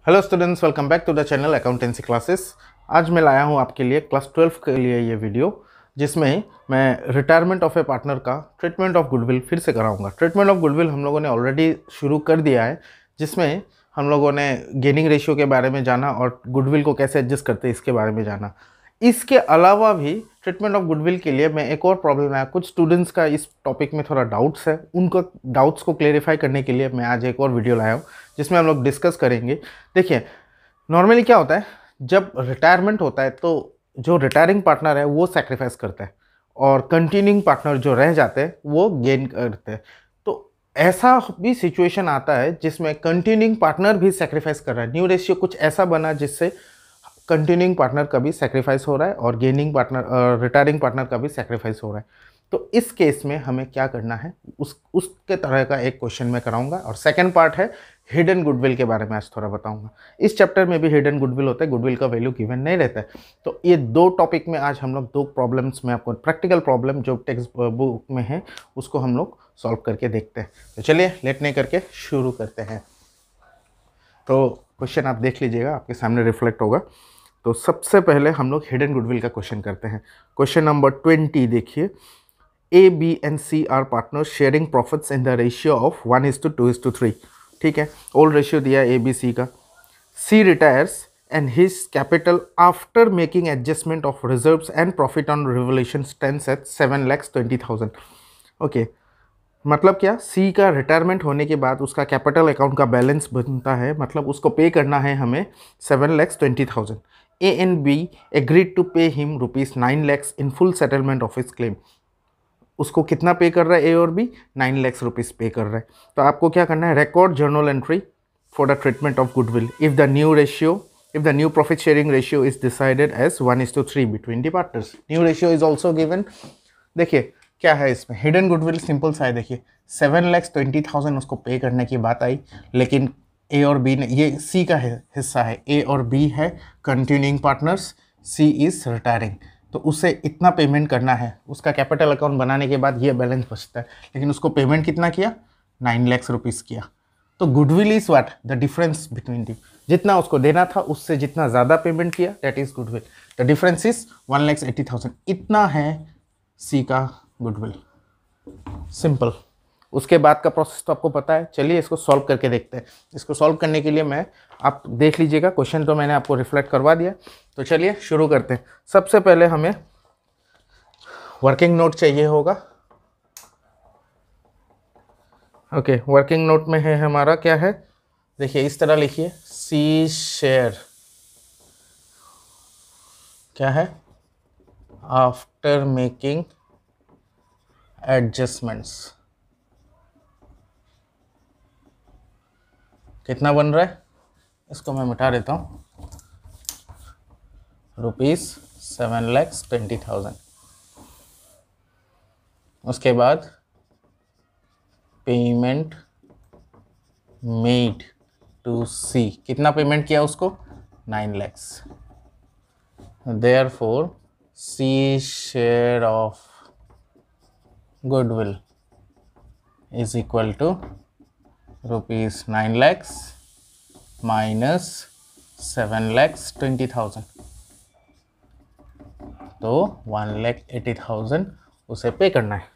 Hello students, welcome back to the channel accountancy classes. आज मैं लाया हूँ आपके लिए क्लास 12 के लिए ये वीडियो, जिसमें मैं रिटायरमेंट ऑफ ए पार्टनर का ट्रीटमेंट ऑफ गुडविल फिर से कराऊंगा। ट्रीटमेंट ऑफ गुडविल हम लोगों ने ऑलरेडी शुरू कर दिया है, जिसमें हम लोगों ने गेनिंग रेशियो के बारे में जाना और गुडविल को कैसे एडजस्ट करते हैं इसके बारे में जाना। इसके अलावा भी ट्रीटमेंट ऑफ गुडविल के लिए मैं एक और प्रॉब्लम आया, कुछ स्टूडेंट्स का इस टॉपिक में थोड़ा डाउट्स है, उनको डाउट्स को क्लेरिफाई करने के लिए मैं आज एक और वीडियो लाया हूँ, जिसमें हम लोग डिस्कस करेंगे। देखिए, नॉर्मली क्या होता है, जब रिटायरमेंट होता है तो जो रिटायरिंग पार्टनर है वो सेक्रीफाइस करता है और कंटिन्यूइंग पार्टनर जो रह जाते हैं वो गेन करते हैं। तो ऐसा भी सिचुएशन आता है जिसमें कंटिन्यूइंग पार्टनर भी सेक्रीफाइस कर रहा है। न्यू रेशियो कुछ ऐसा बना जिससे कंटिन्यूइंग पार्टनर का भी सेक्रीफाइस हो रहा है और गेनिंग पार्टनर रिटायरिंग पार्टनर का भी सेक्रीफाइस हो रहा है। तो इस केस में हमें क्या करना है, उसके तरह का एक क्वेश्चन मैं कराऊंगा। और सेकंड पार्ट है हिडन गुडविल के बारे में आज थोड़ा बताऊंगा। इस चैप्टर में भी हिडन गुडविल होता है, गुडविल का वैल्यू गिवन नहीं रहता है। तो ये दो टॉपिक में आज हम लोग दो प्रॉब्लम्स में आपको प्रैक्टिकल प्रॉब्लम जो टेक्स्ट बुक में है उसको हम लोग सॉल्व करके देखते हैं। तो चलिए लेट नहीं करके शुरू करते हैं। तो क्वेश्चन आप देख लीजिएगा, आपके सामने रिफ्लेक्ट होगा। तो सबसे पहले हम लोग हिडन गुडविल का क्वेश्चन करते हैं। क्वेश्चन नंबर 20 देखिए। A, B and C are partners sharing profits in the ratio of 1:2:3। ठीक है, ओल्ड रेशियो दिया है A, B, C का। C retires and his capital after making adjustment of reserves and profit on revaluation stands at 7,20,000। Okay, मतलब क्या, C का retirement होने के बाद उसका कैपिटल अकाउंट का बैलेंस बनता है, मतलब उसको पे करना है हमें 7,20,000। A and B agreed to pay him ₹9 lakhs in full settlement of his claim। उसको कितना पे कर रहा है ए और बी? 9 लाख रुपीज़ पे कर रहा है। तो आपको क्या करना है, record journal entry for the treatment of goodwill if the new profit sharing ratio is decided as 1:3 between the partners. New ratio is also given. देखिए क्या है इसमें, हिडन गुडविल सिंपल सा है। देखिए 7,20,000 उसको पे करने की बात आई, लेकिन ए और बी ने, ये सी का हिस्सा है, ए और बी है continuing partners, C is retiring, तो उसे इतना पेमेंट करना है। उसका कैपिटल अकाउंट बनाने के बाद ये बैलेंस बचता है, लेकिन उसको पेमेंट कितना किया? 9 लाख रुपीज़ किया। तो goodwill is what? The difference between the, जितना उसको देना था उससे जितना ज़्यादा पेमेंट किया, that is goodwill. The difference is 1,80,000। इतना है सी का गुडविल। सिंपल। उसके बाद का प्रोसेस तो आपको पता है। चलिए इसको सॉल्व करके देखते हैं। इसको सॉल्व करने के लिए आप देख लीजिएगा, क्वेश्चन तो मैंने आपको रिफ्लेक्ट करवा दिया। तो चलिए शुरू करते हैं। सबसे पहले हमें वर्किंग नोट चाहिए होगा। ओके, वर्किंग नोट में है हमारा, क्या है, देखिए इस तरह लिखिए, सी शेयर क्या है, आफ्टर मेकिंग एडजस्टमेंट्स कितना बन रहा है, इसको मैं मिटा देता हूँ, ₹7,20,000। उसके बाद पेमेंट मेड टू सी, कितना पेमेंट किया उसको? 9 lakhs। Therefore C share of goodwill is equal to ₹9 lakhs minus 7,20,000, तो 1,80,000 उसे पे करना है।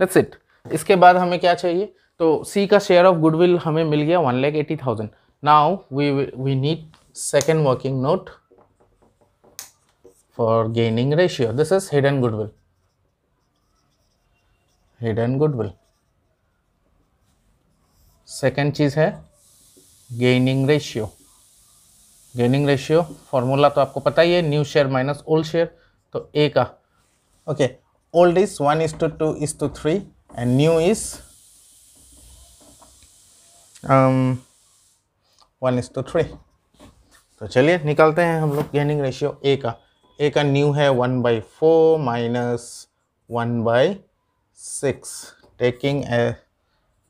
That's it. इसके बाद हमें क्या चाहिए, तो सी का शेयर ऑफ गुडविल हमें मिल गया 1,80,000। Now we need second working note for gaining ratio. This is hidden goodwill. Hidden goodwill. Second चीज है gaining ratio. Gaining ratio formula तो आपको पता ही है, new share minus old share. तो ए का, okay, old is 1:2:3 and new is 1:3। तो चलिए निकालते हैं हम लोग गेनिंग रेशियो ए का। ए का न्यू है 1/4 minus 1/6, taking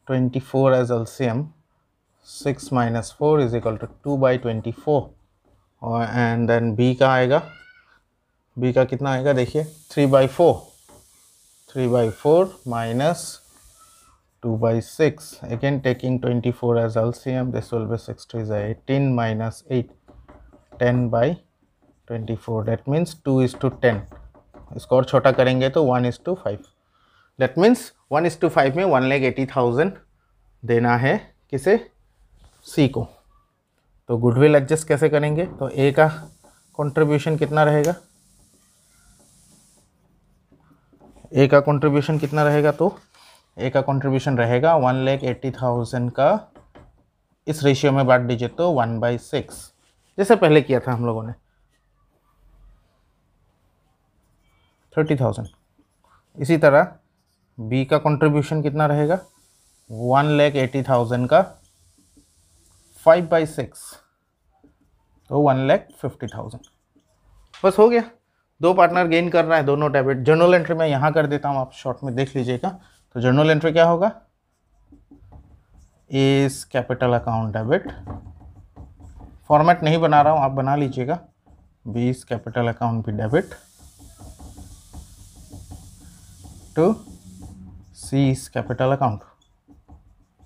24 as LCM, 6 minus 4 is equal to 2/24। और एंड देन बी का आएगा, बी का कितना आएगा, देखिए 3/4 minus 2/6. Again taking 24 as LCM, this will be 6 3 is 18 minus 8, 10/24. That means 2:10. इसको और छोटा करेंगे तो 1:5. That means 1:5 में 1,80,000 देना है किसे, सी को. तो गुडविल एडजस्ट कैसे करेंगे, तो ए का कंट्रीब्यूशन कितना रहेगा, ए का कंट्रीब्यूशन कितना रहेगा, तो ए का कंट्रीब्यूशन रहेगा 1,80,000 का इस रेशियो में बांट दीजिए तो 1/6, जैसे पहले किया था हम लोगों ने 30,000. इसी तरह बी का कंट्रीब्यूशन कितना रहेगा, 1,80,000 का 5/6 तो 1,50,000. बस हो गया. दो पार्टनर गेन कर रहा है, दोनों डेबिट. जर्नल एंट्री मैं यहाँ कर देता हूँ, आप शॉर्ट में देख लीजिएगा. तो जर्नल एंट्री क्या होगा, इस कैपिटल अकाउंट डेबिट. फॉर्मेट नहीं बना रहा हूँ, आप बना लीजिएगा. बी इस कैपिटल अकाउंट भी डेबिट टू सी इस कैपिटल अकाउंट.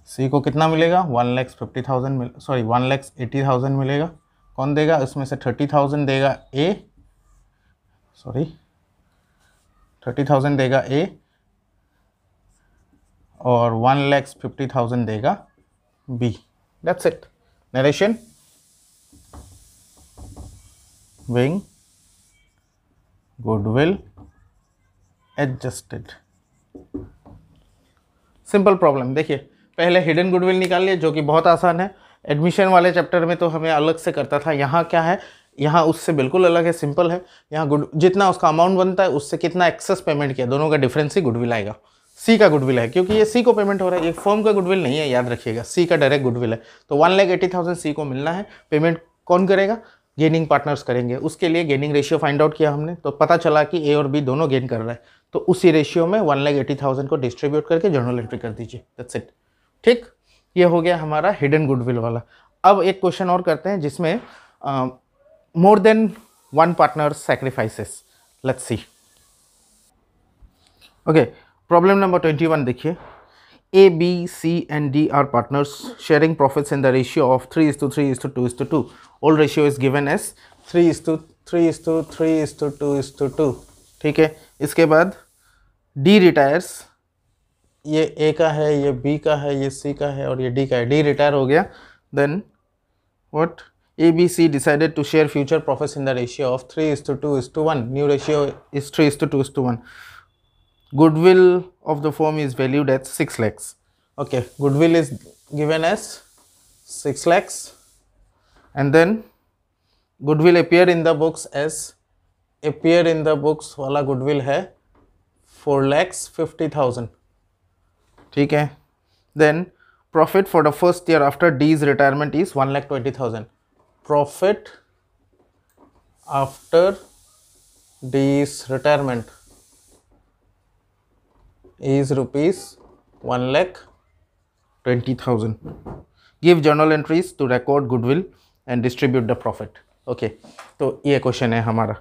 सी को कितना मिलेगा, 1,80,000 मिलेगा. कौन देगा, उसमें से 30,000 देगा ए, 30,000 देगा ए और 1,50,000 देगा B. That's it. Narration being goodwill adjusted. Simple problem. देखिए पहले हिडन गुडविल निकाल लिया, जो कि बहुत आसान है. एडमिशन वाले चैप्टर में तो हमें अलग से करता था. यहाँ क्या है, यहाँ उससे बिल्कुल अलग है, सिंपल है. यहाँ जितना उसका अमाउंट बनता है उससे कितना एक्सेस पेमेंट किया, दोनों का डिफरेंस ही गुडविल आएगा. सी का गुडविल है क्योंकि ये सी को पेमेंट हो रहा है, ये फर्म का गुडविल नहीं है, याद रखिएगा. सी का डायरेक्ट गुडविल है. तो 1,80,000 सी को मिलना है. पेमेंट कौन करेगा, गेनिंग पार्टनर्स करेंगे. उसके लिए गेनिंग रेशियो फाइंड आउट किया हमने, तो पता चला कि ए और बी दोनों गेन कर रहा है. तो उसी रेशियो में 1,80,000 को डिस्ट्रीब्यूट करके जर्नल एंट्री कर दीजिए. That's it. ठीक, ये हो गया हमारा हिडन गुडविल वाला. अब एक क्वेश्चन और करते हैं जिसमें more than one partner sacrifices. Let's see. Okay, problem number 21 देखिए. A, B, C and D are partners sharing profits in the ratio of 3:3:2:2. All ratio is given as 3:3:3:2:2. ठीक है. इसके बाद D retires. ये A का है, ये B का है, ये C का है और ये D का है. D retire हो गया. Then what? A, B, C decided to share future profits in the ratio of 3:2:1. New ratio is 3:2:1. Goodwill of the firm is valued at 6 lakhs. Okay, goodwill is given as 6 lakhs and then goodwill appear in the books वाला goodwill है 4,50,000. ठीक है. Then profit for the first year after D's retirement is 1,20,000. Profit after D's retirement is rupees 1,20,000. Give journal entries to record goodwill and distribute the profit. Okay, तो ये question है हमारा.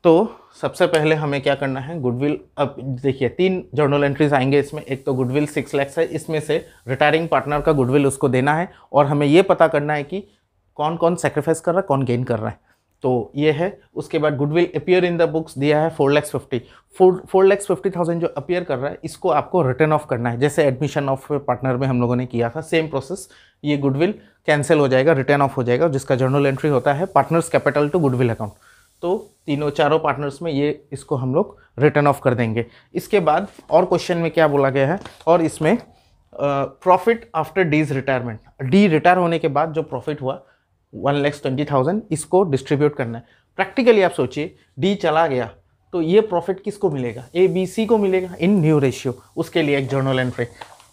तो सबसे पहले हमें क्या करना है, गुडविल. अब देखिए 3 जर्नल एंट्रीज आएंगे इसमें. एक तो गुडविल 6 lakhs है, इसमें से रिटायरिंग पार्टनर का गुडविल उसको देना है और हमें ये पता करना है कि कौन कौन सेक्रीफाइस कर रहा है, कौन गेन कर रहा है. तो ये है. उसके बाद goodwill appear in the books दिया है 4,50,000 जो अपीयर कर रहा है, इसको आपको रिटर्न ऑफ करना है. जैसे एडमिशन ऑफ पार्टनर में हम लोगों ने किया था, सेम प्रोसेस. ये गुडविल कैंसिल हो जाएगा, रिटर्न ऑफ हो जाएगा, जिसका जर्नल एंट्री होता है partners capital to goodwill account. तो चारों पार्टनर्स में ये इसको हम लोग रिटर्न ऑफ कर देंगे. इसके बाद और क्वेश्चन में क्या बोला गया है, और इसमें प्रॉफिट आफ्टर डीज रिटायरमेंट. डी रिटायर होने के बाद जो प्रॉफिट हुआ 1,20,000, इसको डिस्ट्रीब्यूट करना है. प्रैक्टिकली आप सोचिए, डी चला गया तो ये प्रॉफिट किसको मिलेगा, ए बी सी को मिलेगा इन न्यू रेशियो. उसके लिए एक जर्नल एंट्री.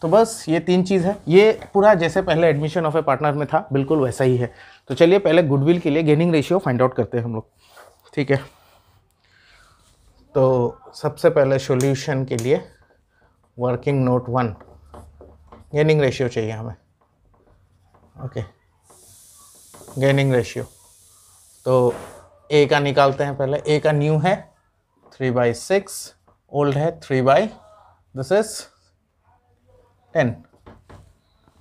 तो बस ये 3 चीज़ है. ये पूरा जैसे पहले एडमिशन ऑफ ए पार्टनर में था, बिल्कुल वैसा ही है. तो चलिए पहले गुडविल के लिए गेनिंग रेशियो फाइंड आउट करते हैं हम लोग. ठीक है. तो सबसे पहले सॉल्यूशन के लिए वर्किंग नोट 1 गेनिंग रेशियो चाहिए हमें. Okay, gaining ratio. तो ए का निकालते हैं पहले. ए का न्यू है 3/6, ओल्ड है 3/, दिस इज 10।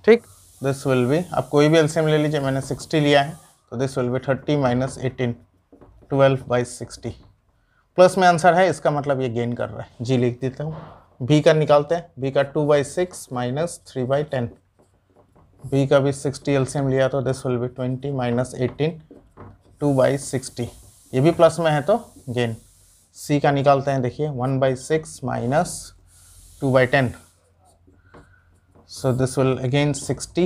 ठीक, दिस विल बी, आप कोई भी एलसीएम ले लीजिए, मैंने 60 लिया है, तो this will be 30 minus 18, 12/60। Plus में आंसर है, इसका मतलब ये गेन कर रहा है। जी लिख देता हूँ। बी का निकालते हैं, बी का 2/6 माइनस 3/10, बी का भी 60 एलसीएम लिया, तो दिस विल बी 20 माइनस 18, 2/60। ये भी प्लस में है तो गेन। सी का निकालते हैं, देखिए 1/6 minus 2/10, so this will again 60,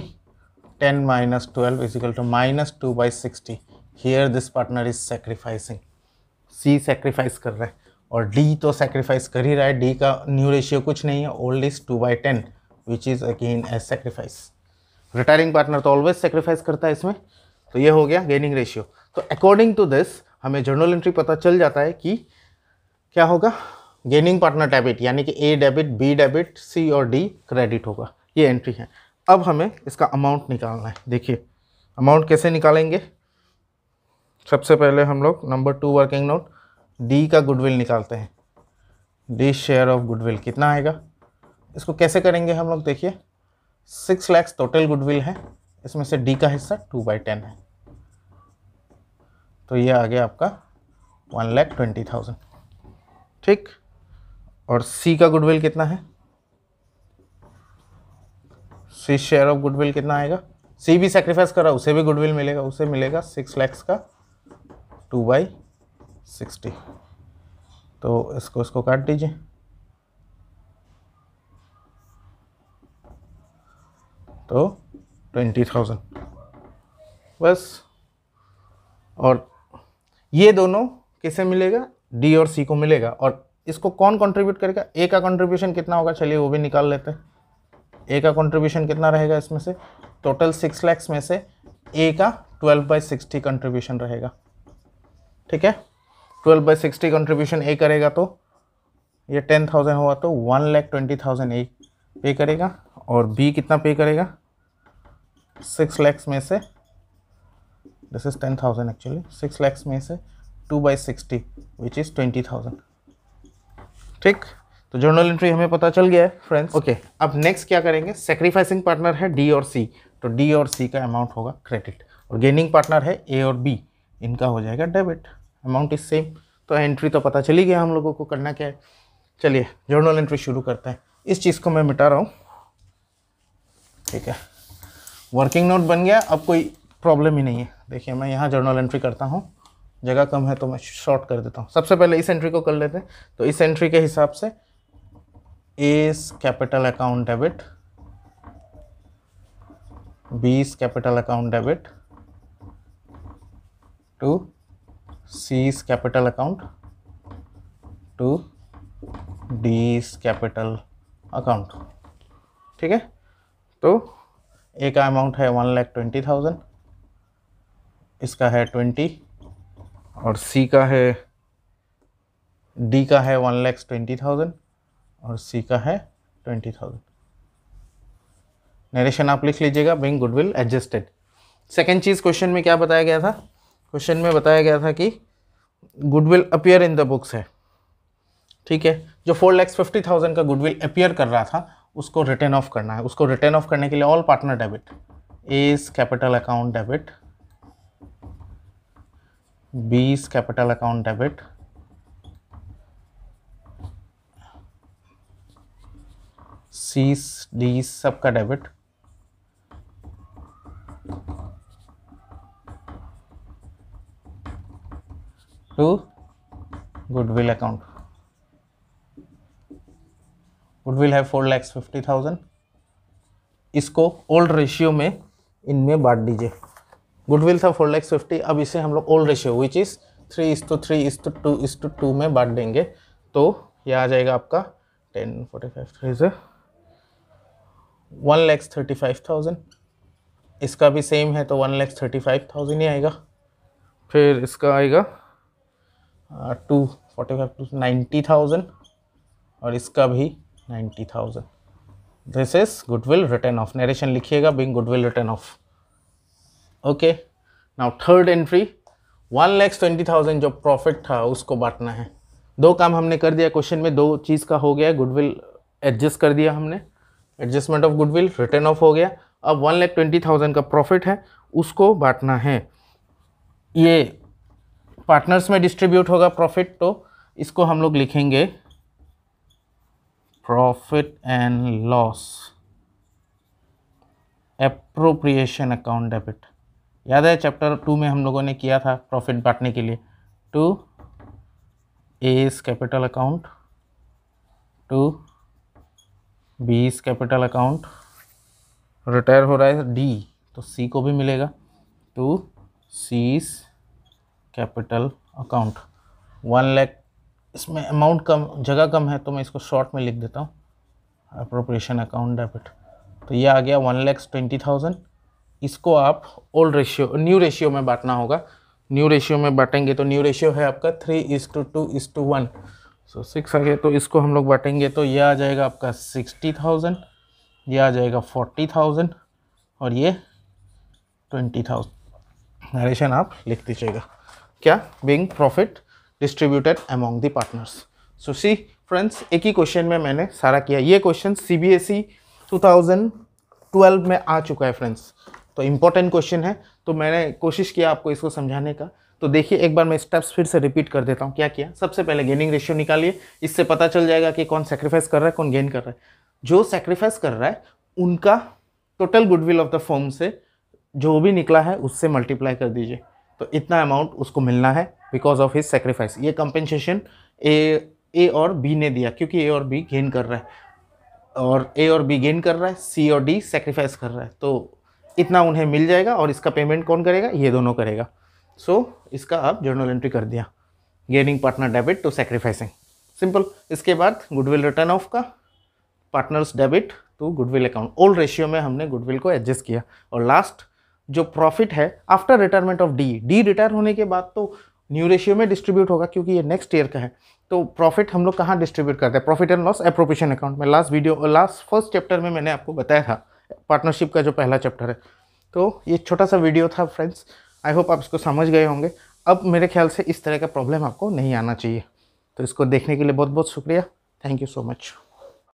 10 minus 12 is equal to minus 2/60. Here this partner is sacrificing, C sacrifice कर रहा है और D तो sacrifice कर ही रहा है। D का न्यू रेशियो कुछ नहीं है, old is 2/10 which is again as sacrifice। Retiring partner तो ऑलवेज सेक्रीफाइस करता है इसमें। तो ये हो गया गेनिंग रेशियो। तो अकॉर्डिंग टू दिस हमें जर्नल एंट्री पता चल जाता है कि क्या होगा, गेनिंग पार्टनर डेबिट, यानी कि ए डेबिट, बी डेबिट, सी और डी क्रेडिट होगा। ये एंट्री है। अब हमें इसका अमाउंट निकालना है। देखिए अमाउंट कैसे निकालेंगे। सबसे पहले हम लोग नंबर 2 वर्किंग नोट, डी का गुडविल निकालते हैं। डी शेयर ऑफ गुडविल कितना आएगा, इसको कैसे करेंगे हम लोग। देखिए 6 लाख टोटल गुडविल है, इसमें से डी का हिस्सा 2/10 है, तो ये आ गया आपका 1,20,000। ठीक, और सी का गुडविल कितना है, सी शेयर ऑफ गुडविल कितना आएगा। सी भी सेक्रीफाइस करा, उसे भी गुडविल मिलेगा, उसे मिलेगा 6 लाख का 2/60। तो इसको काट दीजिए, तो 20,000 बस। और ये दोनों किसे मिलेगा, डी और सी को मिलेगा। और इसको कौन कंट्रीब्यूट करेगा, ए का कंट्रीब्यूशन कितना होगा, चलिए वो भी निकाल लेते हैं। ए का कंट्रीब्यूशन कितना रहेगा, इसमें से टोटल 6 लाख में से ए का 12/60 कंट्रीब्यूशन रहेगा। ठीक है, 12/60 कंट्रीब्यूशन ए करेगा, तो ये 10,000 हुआ, तो 1,20,000 ए पे करेगा। और बी कितना पे करेगा, 6 लाख में से, दिस इज 10,000 एक्चुअली, 6 लाख में से 2/60 विच इज़ 20,000। ठीक, तो जर्नल एंट्री हमें पता चल गया है फ्रेंड्स। ओके, अब नेक्स्ट क्या करेंगे, सेक्रीफाइसिंग पार्टनर है डी और सी, तो डी और सी का अमाउंट होगा क्रेडिट, और गेनिंग पार्टनर है ए और बी, इनका हो जाएगा डेबिट। अमाउंट इज सेम, तो एंट्री तो पता चली गया हम लोगों को करना क्या है। चलिए जर्नल एंट्री शुरू करते हैं। इस चीज़ को मैं मिटा रहा हूँ। ठीक है, वर्किंग नोट बन गया, अब कोई प्रॉब्लम ही नहीं है। देखिए मैं यहाँ जर्नल एंट्री करता हूँ, जगह कम है तो मैं शॉर्ट कर देता हूँ। सबसे पहले इस एंट्री को कर लेते हैं। तो इस एंट्री के हिसाब से A's capital account debit, B's capital account debit to C's capital account to D's capital account. ठीक है, तो ए का अमाउंट है 1,20,000, इसका है 20, और सी का है, डी का है 1,20,000 और सी का है 20,000। नरेशन आप लिख लीजिएगा, बिंग गुडविल एडजस्टेड। सेकेंड चीज़ क्वेश्चन में क्या बताया गया था, क्वेश्चन में बताया गया था कि goodwill appear in the books है। ठीक है, जो 4,50,000 का गुडविल अपीयर कर रहा था उसको रिटर्न ऑफ करना है। उसको रिटर्न ऑफ करने के लिए all partner debit, A's capital account debit, B's capital account debit, C's D's सबका debit, to goodwill account. Goodwill है 4,50,000, इसको ओल्ड रेशियो में इनमें बांट दीजिए। गुडविल था 4,50,000, अब इसे हम लोग ओल्ड रेशियो विच इज़ 3:3:2:2 में बांट देंगे, तो यह आ जाएगा आपका 10, 45, 3 से 1,35,000। इसका भी सेम है, तो 1,35,000 ही आएगा। फिर इसका आएगा 245 90,000, और इसका भी 90,000। This is goodwill return off. Narration लिखिएगा, being goodwill return off. Okay, now third entry 1,20,000 जो प्रॉफिट था उसको बांटना है। दो काम हमने कर दिया क्वेश्चन में, दो चीज़ का हो गया, गुडविल एडजस्ट कर दिया हमने। Adjustment of goodwill return of हो गया। अब 1,20,000 का प्रॉफिट है, उसको बांटना है। ये पार्टनर्स में डिस्ट्रीब्यूट होगा प्रॉफिट, तो इसको हम लोग लिखेंगे profit and loss appropriation account debit. याद है चैप्टर 2 में हम लोगों ने किया था प्रॉफिट बांटने के लिए, to A's capital account, to B's capital account, retire हो रहा है डी तो सी को भी मिलेगा, to C's capital account. 1 lakh, इसमें अमाउंट कम, जगह कम है तो मैं इसको शॉर्ट में लिख देता हूँ, अप्रोप्रिएशन अकाउंट डेबिट। तो ये आ गया 1,20,000। इसको आप ओल्ड रेशियो न्यू रेशियो में बांटना होगा। न्यू रेशियो में बांटेंगे तो न्यू रेशियो है आपका 3:2:1, सो 6 आ गया। तो इसको हम लोग बांटेंगे तो ये आ जाएगा आपका 60,000, ये आ जाएगा 40,000 और ये 20,000। नरेशन आप लिख दीजिएगा क्या, being profit distributed among the partners. So see friends, एक ही क्वेश्चन में मैंने सारा किया। ये क्वेश्चन CBSE 2012 में आ चुका है फ्रेंड्स, तो इम्पोर्टेंट क्वेश्चन है, तो मैंने कोशिश किया आपको इसको समझाने का। तो देखिए एक बार मैं स्टेप्स फिर से रिपीट कर देता हूँ। क्या किया, सबसे पहले गेनिंग रेशियो निकालिए, इससे पता चल जाएगा कि कौन सेक्रीफाइस कर रहा है, कौन गेन कर रहा है। जो सेक्रीफाइस कर रहा है उनका total goodwill of the firm से जो भी निकला है उससे मल्टीप्लाई कर दीजिए, तो इतना अमाउंट उसको मिलना है बिकॉज ऑफ हिज सेक्रीफाइस। ये कंपेंसेशन ए और बी ने दिया, क्योंकि ए और बी गेन कर रहा है, और ए और बी गेन कर रहा है, सी और डी सेक्रीफाइस कर रहा है, तो इतना उन्हें मिल जाएगा। और इसका पेमेंट कौन करेगा, ये दोनों करेगा। सो इसका आप जर्नल एंट्री कर दिया, gaining partner debit to sacrificing, simple. इसके बाद गुडविल रिटर्न ऑफ का partners debit to goodwill account, old ratio में हमने गुडविल को एडजस्ट किया। और लास्ट जो प्रॉफिट है after retirement of D retire होने के बाद तो न्यू रेशियो में डिस्ट्रीब्यूट होगा, क्योंकि ये नेक्स्ट ईयर का है। तो प्रॉफिट हम लोग कहाँ डिस्ट्रीब्यूट करते हैं, profit and loss appropriation account में। लास्ट फर्स्ट चैप्टर में मैंने आपको बताया था, पार्टनरशिप का जो पहला चैप्टर है। तो ये छोटा सा वीडियो था फ्रेंड्स, आई होप आप इसको समझ गए होंगे। अब मेरे ख्याल से इस तरह का प्रॉब्लम आपको नहीं आना चाहिए। तो इसको देखने के लिए बहुत बहुत शुक्रिया, थैंक यू सो मच।